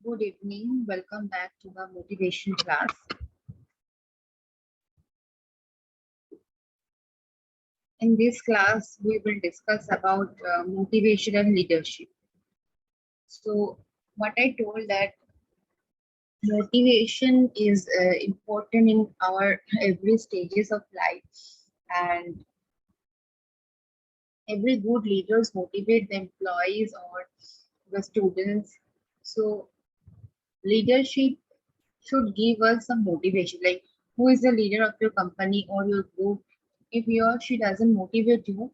Good evening. Welcome back to the motivation class. In this class, we will discuss about motivation and leadership. So, what I told that motivation is important in our every stages of life, and every good leaders motivate the employees or the students. So, leadership should give us some motivation, like who is the leader of your company or your group. If he or she doesn't motivate you,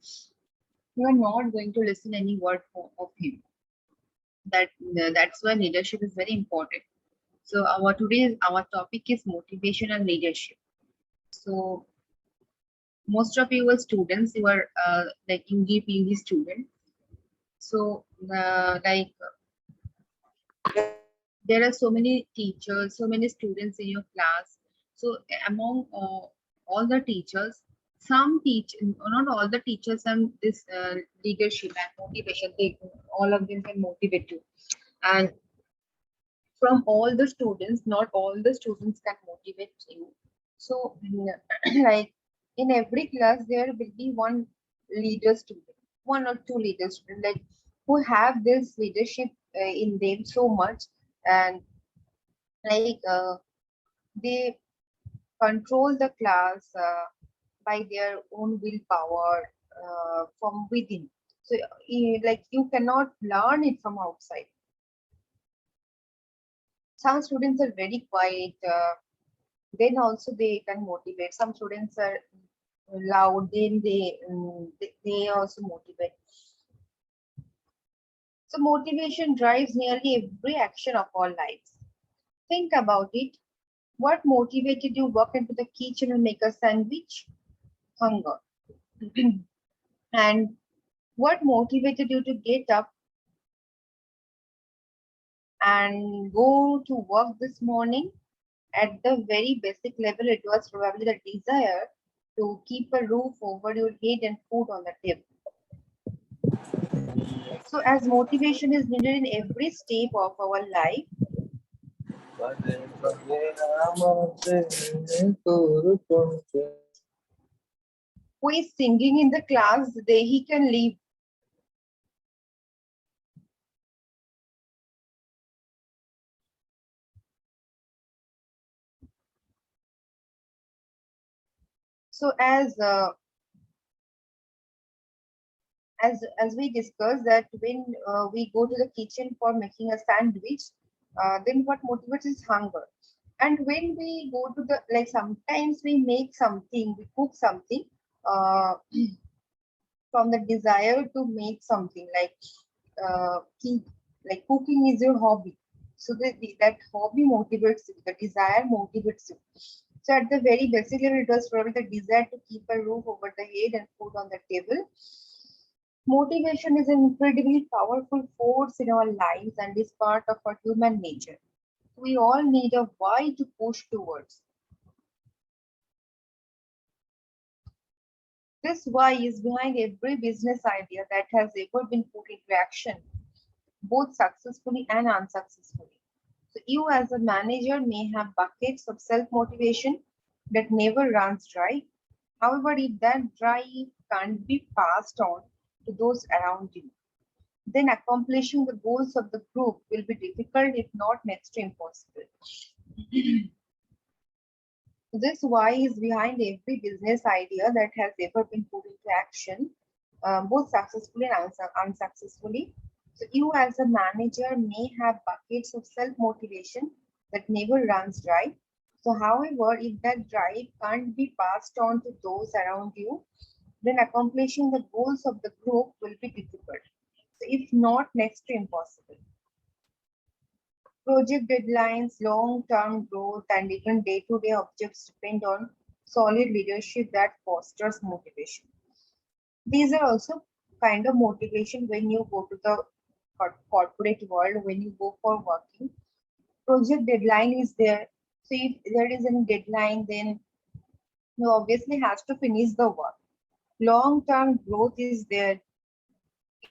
you are not going to listen any word of him. That's why leadership is very important. So our topic is motivation and leadership. So most of you are students, you are like in GPV student. So like there are so many teachers, so many students in your class. So among all the teachers, some teach, not all the teachers have this leadership and motivation. They all of them can motivate you. And from all the students, not all the students can motivate you. So like in every class, there will be one leader student, one or two leader student, like who have this leadership in them so much, and like they control the class by their own willpower from within. So like you cannot learn it from outside. Some students are very quiet, then also they can motivate. Some students are loud, then they also motivate. So motivation drives nearly every action of our lives. Think about it. What motivated you walk into the kitchen and make a sandwich? Hunger. And what motivated you to get up and go to work this morning? At the very basic level, it was probably the desire to keep a roof over your head and food on the table. So, as motivation is needed in every step of our life, who is singing in the class, he can leave. So, as we discussed that when we go to the kitchen for making a sandwich, then what motivates is hunger. And when we go to the, like, sometimes we make something, we cook something uh, from the desire to make something, like like cooking is your hobby. So that hobby motivates you, the desire motivates you. So at the very basic level, it was probably the desire to keep a roof over the head and food on the table. Motivation is an incredibly powerful force in our lives and is part of our human nature. We all need a why to push towards. This why is behind every business idea that has ever been put into action, both successfully and unsuccessfully. So you as a manager may have buckets of self-motivation that never runs dry. However, if that drive can't be passed on to those around you, then accomplishing the goals of the group will be difficult, if not next to impossible. This why is behind every business idea that has ever been put into action, both successfully and unsuccessfully. So you as a manager may have buckets of self-motivation that never runs dry. So however, if that drive can't be passed on to those around you, then accomplishing the goals of the group will be difficult. So if not next to impossible. Project deadlines, long-term growth, and even day-to-day objectives depend on solid leadership that fosters motivation. These are also kind of motivation when you go to the corporate world, when you go for working. Project deadline is there. So if there is a deadline, then you obviously have to finish the work. Long-term growth is there.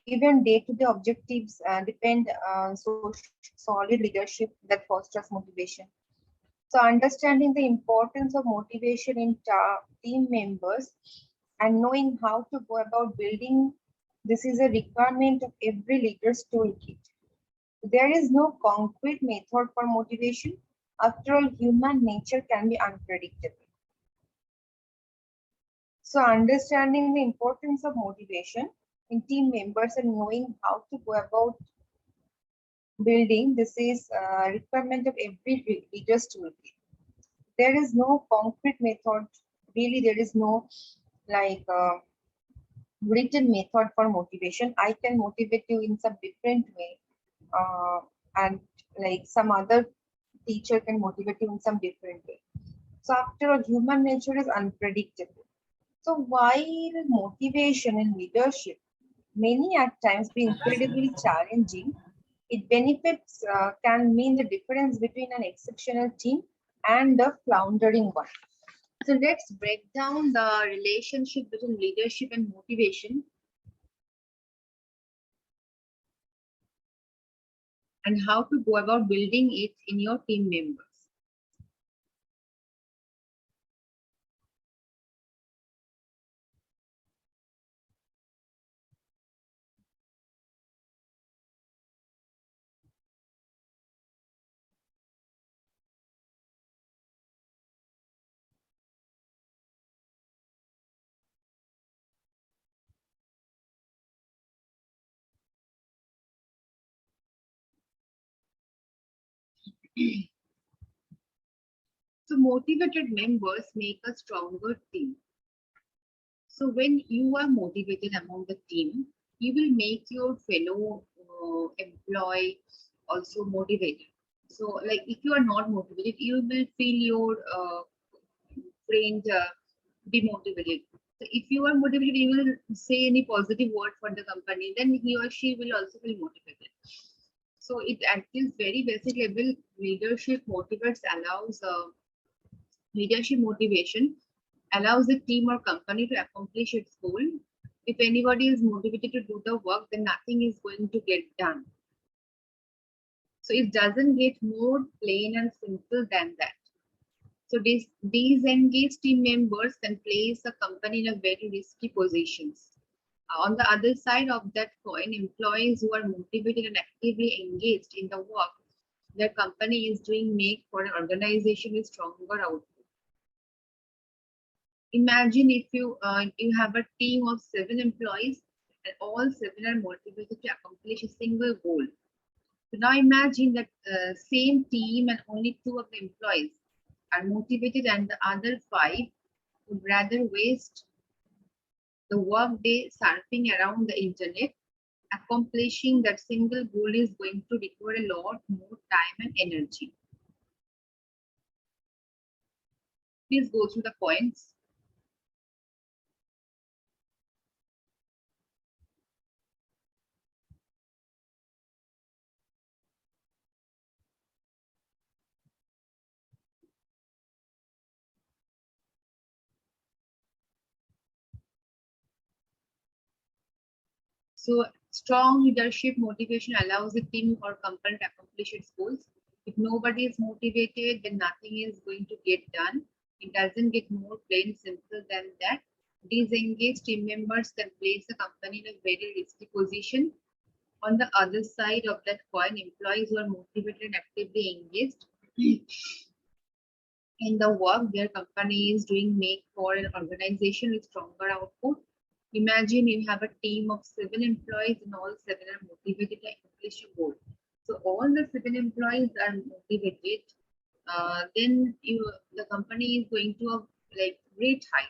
Even day-to-day objectives depend on solid leadership that fosters motivation. So understanding the importance of motivation in team members and knowing how to go about building this is a requirement of every leader's toolkit. There is no concrete method for motivation. After all, human nature can be unpredictable. So understanding the importance of motivation in team members and knowing how to go about building this is a requirement of every leader's toolkit. There is no concrete method. Really, there is no like written method for motivation. I can motivate you in some different way, uh, and like some other teacher can motivate you in some different way. So after all, human nature is unpredictable. So while motivation and leadership many at times be incredibly challenging, its benefits can mean the difference between an exceptional team and a floundering one. So let's break down the relationship between leadership and motivation and how to go about building it in your team members. So motivated members make a stronger team. So when you are motivated among the team, you will make your fellow employee also motivated. So like if you are not motivated, you will feel your friend demotivated. So if you are motivated, you will say any positive word for the company, then he or she will also feel motivated. So it at this very basic level, leadership motivation allows the team or company to accomplish its goal. If anybody is motivated to do the work, then nothing is going to get done. So it doesn't get more plain and simple than that. So these engaged team members can place a company in a very risky positions. On the other side of that coin, employees who are motivated and actively engaged in the work their company is doing make for an organization with stronger output. Imagine if you have a team of 7 employees and all 7 are motivated to accomplish a single goal. So now imagine that same team and only 2 of the employees are motivated and the other 5 would rather waste the workday surfing around the internet. Accomplishing that single goal is going to require a lot more time and energy. Please go through the points. So strong leadership motivation allows the team or company to accomplish its goals. If nobody is motivated, then nothing is going to get done. It doesn't get more plain simple than that. Disengaged team members can place the company in a very risky position. On the other side of that coin, employees who are motivated and actively engaged in the work their company is doing make for an organization with stronger output. Imagine you have a team of 7 employees and all 7 are motivated to accomplish a goal. So all the 7 employees are motivated, then the company is going to a like great height.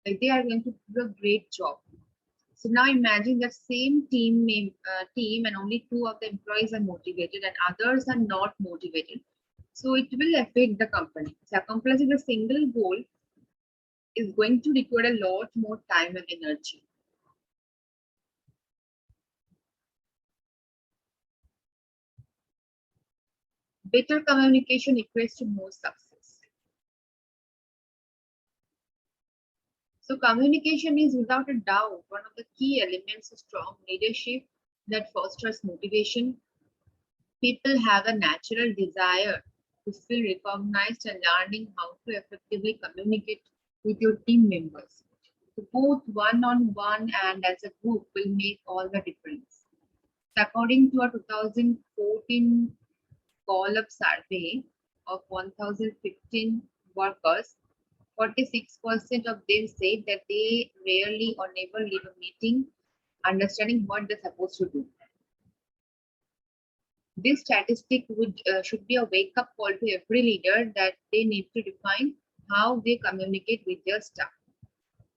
Like they are going to do a great job. So now imagine that same team and only 2 of the employees are motivated and others are not motivated. So it will affect the company. So accomplishing a single goal is going to require a lot more time and energy. Better communication equates to more success. So communication is without a doubt one of the key elements of strong leadership that fosters motivation. People have a natural desire to feel recognized and learning how to effectively communicate with your team members. So both one on one and as a group will make all the difference. So according to a 2014 call-up survey of 1015 workers, 46% of them said that they rarely or never leave a meeting understanding what they're supposed to do. This statistic should be a wake-up call to every leader that they need to define how they communicate with their staff.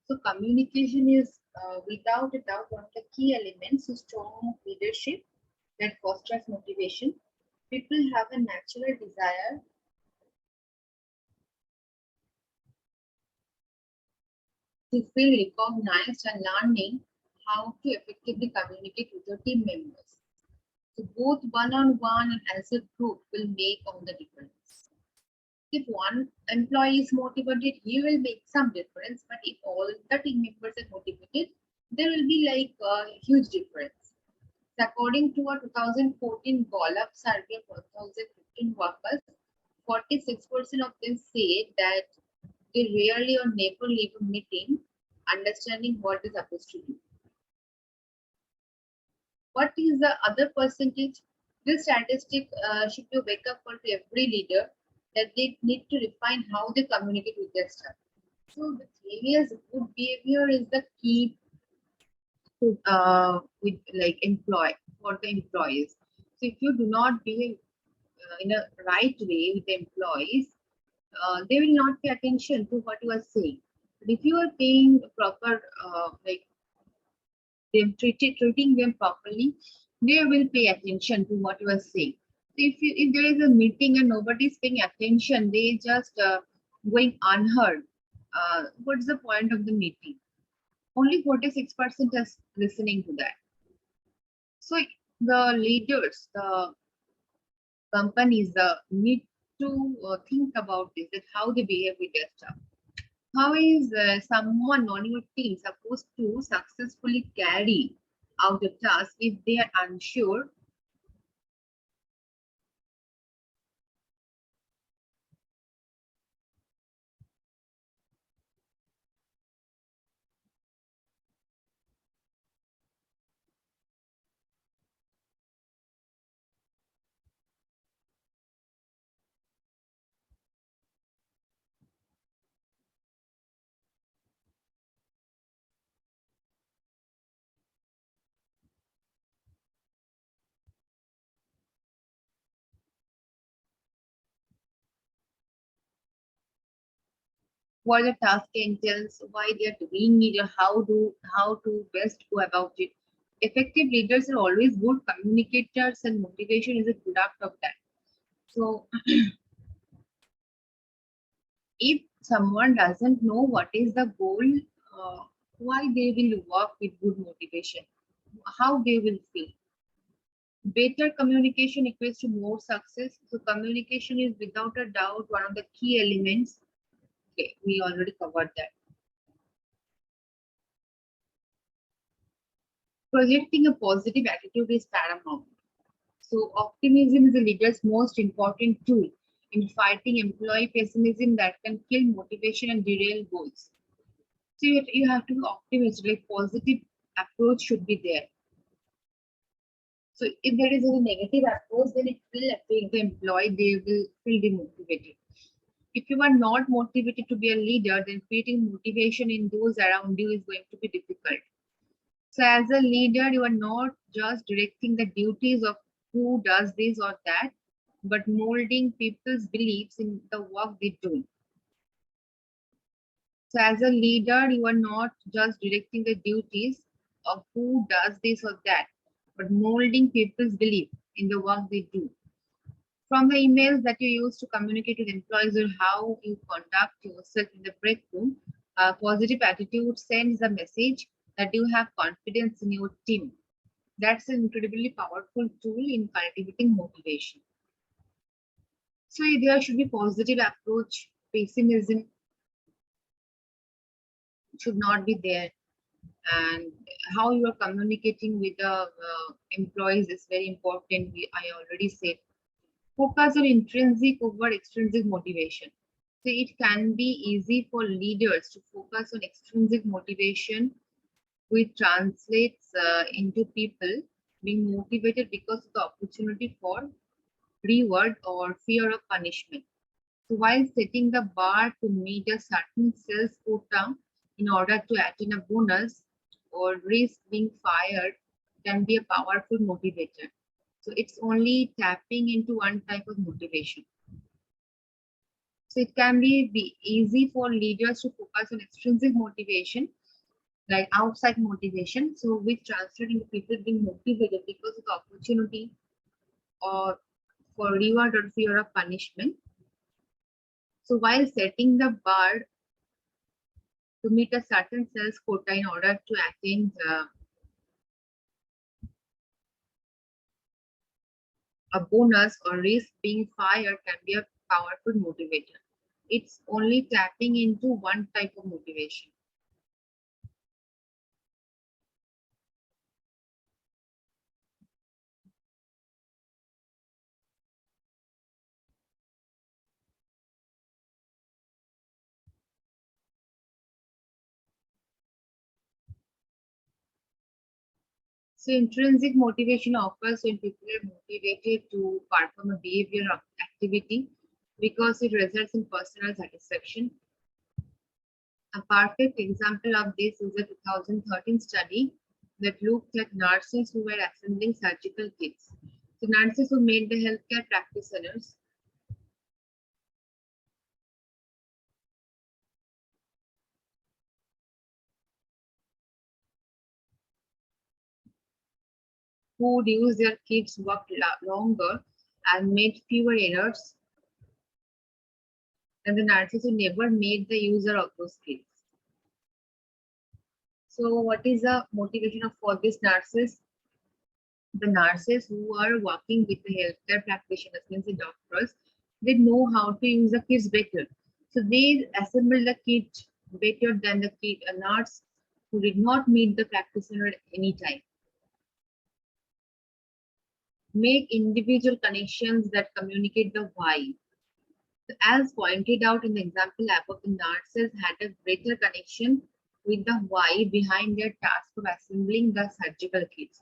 So communication is without a doubt one of the key elements of strong leadership that fosters motivation. People have a natural desire to feel recognized and learning how to effectively communicate with your team members. So both one-on-one and as a group will make all the difference. If one employee is motivated, he will make some difference. But if all the team members are motivated, there will be like a huge difference. So according to a 2014 Gallup survey of 1015 workers, 46% of them say that they rarely or never leave a meeting understanding what is supposed to do. What is the other percentage? This statistic should be a wake up call to every leader that they need to refine how they communicate with their staff. So the behaviors, good behavior is the key to with like employ for the employees. So if you do not behave in a right way with the employees, they will not pay attention to what you are saying. But if you are paying proper like treating them properly, they will pay attention to what you are saying. If there is a meeting and nobody is paying attention, they just going unheard. What's the point of the meeting? Only 46% is listening to that. So the leaders, the companies, need to think about this, that how they behave with their staff. How is someone on your team supposed to successfully carry out a task if they are unsure? What the task entails, why they are doing it, or how to best go about it. Effective leaders are always good communicators, and motivation is a product of that. So, if someone doesn't know what is the goal, why they will work with good motivation, how they will feel. Better communication equates to more success. So communication is without a doubt one of the key elements. Okay, we already covered that. Projecting a positive attitude is paramount. So optimism is a leader's most important tool in fighting employee pessimism that can kill motivation and derail goals. So you have to be optimistic, like positive approach should be there. So if there is a negative approach, then it will affect the employee, they will feel demotivated. If you are not motivated to be a leader, then creating motivation in those around you is going to be difficult. So as a leader, you are not just directing the duties of who does this or that, but molding people's beliefs in the work they do. So as a leader, you are not just directing the duties of who does this or that, but molding people's belief in the work they do. From the emails that you use to communicate with employees or how you conduct yourself in the break room, a positive attitude sends a message that you have confidence in your team. That's an incredibly powerful tool in cultivating motivation. So there should be positive approach, pessimism should not be there, and how you are communicating with the employees is very important. I already said. Focus on intrinsic over extrinsic motivation. So it can be easy for leaders to focus on extrinsic motivation, which translates into people being motivated because of the opportunity for reward or fear of punishment. So while setting the bar to meet a certain sales quota in order to attain a bonus or risk being fired can be a powerful motivator. So it's only tapping into one type of motivation. So it can be easy for leaders to focus on extrinsic motivation, like outside motivation, so which translate into people being motivated because of the opportunity or for reward or fear of punishment. So while setting the bar to meet a certain sales quota in order to attain a bonus or risk being fired can be a powerful motivator. It's only tapping into one type of motivation. So intrinsic motivation occurs when people are motivated to perform a behavior or activity because it results in personal satisfaction. A perfect example of this is a 2013 study that looked at nurses who were assembling surgical kits. So nurses who made the healthcare practitioners who used their kits worked longer and made fewer errors than the nurses who never made the user of those kits. So what is the motivation of for these nurses? The nurses who are working with the healthcare practitioners, means the doctors, they know how to use the kits better. So they assemble the kit better than the kit a nurse who did not meet the practitioner at any time. Make individual connections that communicate the why. So as pointed out in the example above, the nurses had a greater connection with the why behind their task of assembling the surgical kits.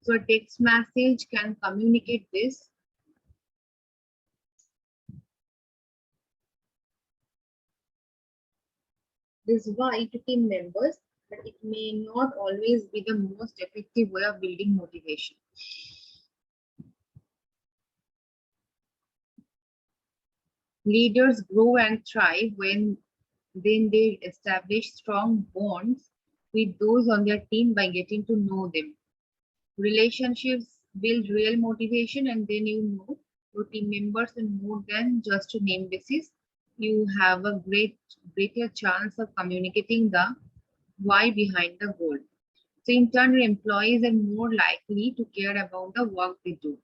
So a text message can communicate this why to team members, but it may not always be the most effective way of building motivation. Leaders grow and thrive when then they establish strong bonds with those on their team by getting to know them. Relationships build real motivation, and then you know your team members on more than just a name basis. You have a greater chance of communicating the why behind the goal. So in turn, your employees are more likely to care about the work they do.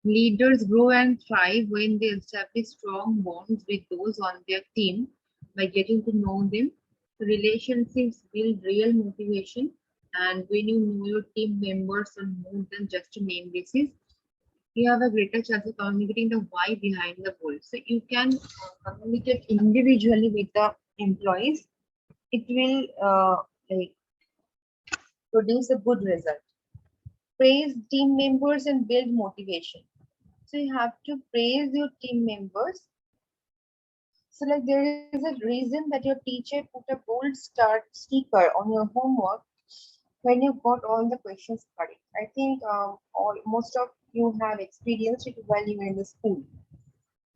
Leaders grow and thrive when they establish strong bonds with those on their team by getting to know them. Relationships build real motivation, and when you know your team members on more than just a name basis, you have a greater chance of communicating the why behind the goal. So you can communicate individually with the employees. It will like produce a good result. Praise team members and build motivation. So you have to praise your team members. So like there is a reason that your teacher put a gold star sticker on your homework when you got all the questions correct. I think most of you have experienced it while you were in the school.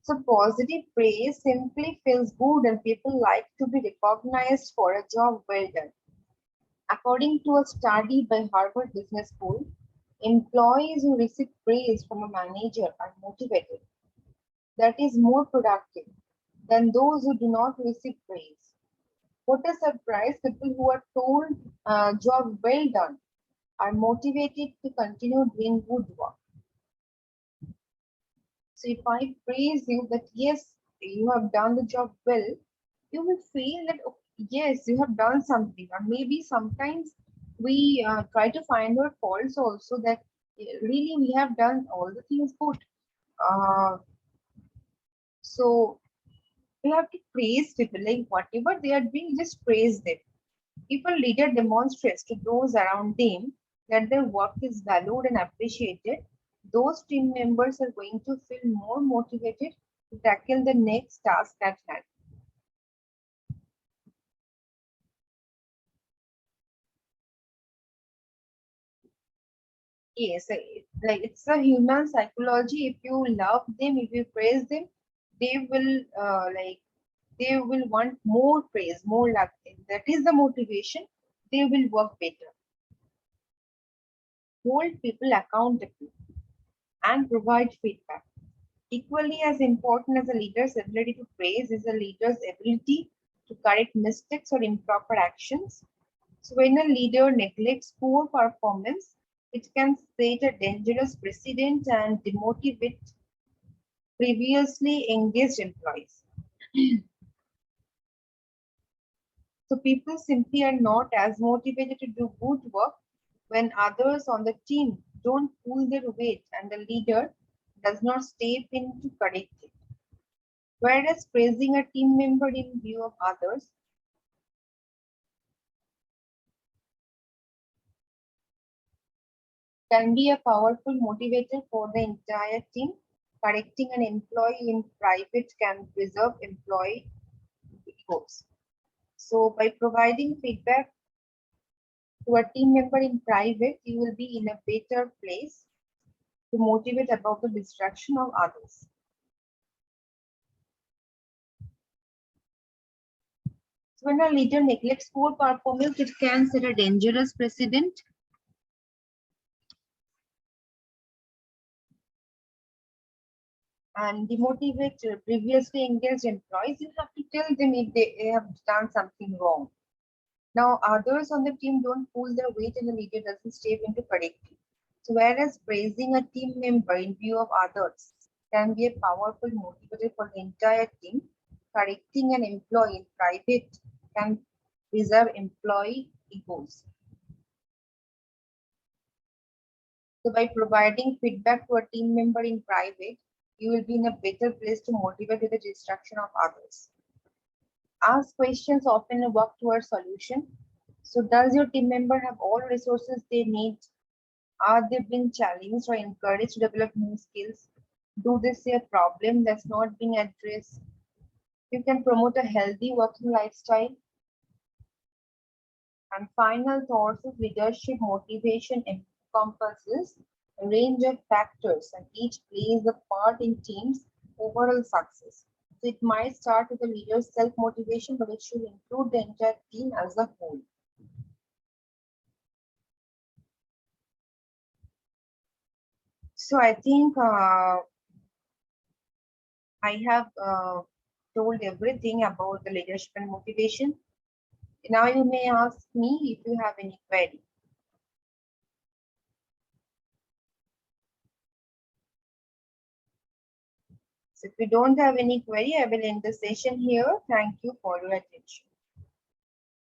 So positive praise simply feels good and people like to be recognized for a job well done. According to a study by Harvard Business School, employees who receive praise from a manager are motivated, that is more productive than those who do not receive praise. What a surprise, people who are told job well done are motivated to continue doing good work. So if I praise you that yes, you have done the job well, you will feel that okay, yes, you have done something. Or maybe sometimes we try to find our faults also, that really we have done all the things good. Uh, so we have to praise people, like whatever they are doing, just praise them. If a leader demonstrates to those around them that their work is valued and appreciated, those team members are going to feel more motivated to tackle the next task at hand. Yes, like it's a human psychology. If you love them, if you praise them, they will they will want more praise, more love. That is the motivation. They will work better. Hold people accountable and provide feedback. Equally as important as a leader's ability to praise is a leader's ability to correct mistakes or improper actions. So when a leader neglects poor performance, it can set a dangerous precedent and demotivate previously engaged employees. So people simply are not as motivated to do good work when others on the team don't pull their weight and the leader does not step in to correct it. Whereas praising a team member in view of others can be a powerful motivator for the entire team. Correcting an employee in private can preserve employee egos. So, by providing feedback to a team member in private, you will be in a better place to motivate about the distraction of others. So, when a leader neglects poor performance, it can set a dangerous precedent and demotivate previously engaged employees. You have to tell them if they have done something wrong. Now, others on the team don't pull their weight and the leader doesn't step into correcting. So, whereas praising a team member in view of others can be a powerful motivator for the entire team, correcting an employee in private can preserve employee egos. So, by providing feedback to a team member in private, you will be in a better place to motivate with the distraction of others. Ask questions often work towards solution. So, does your team member have all resources they need? Are they being challenged or encouraged to develop new skills? Do they see a problem that's not being addressed? You can promote a healthy working lifestyle. And final thoughts is leadership motivation encompasses a range of factors and each plays a part in team's overall success. So it might start with the leader's self-motivation, but it should include the entire team as a whole. So I think I have told everything about the leadership and motivation. Now you may ask me if you have any query. So if you don't have any query, I will end the session here. Thank you for your attention.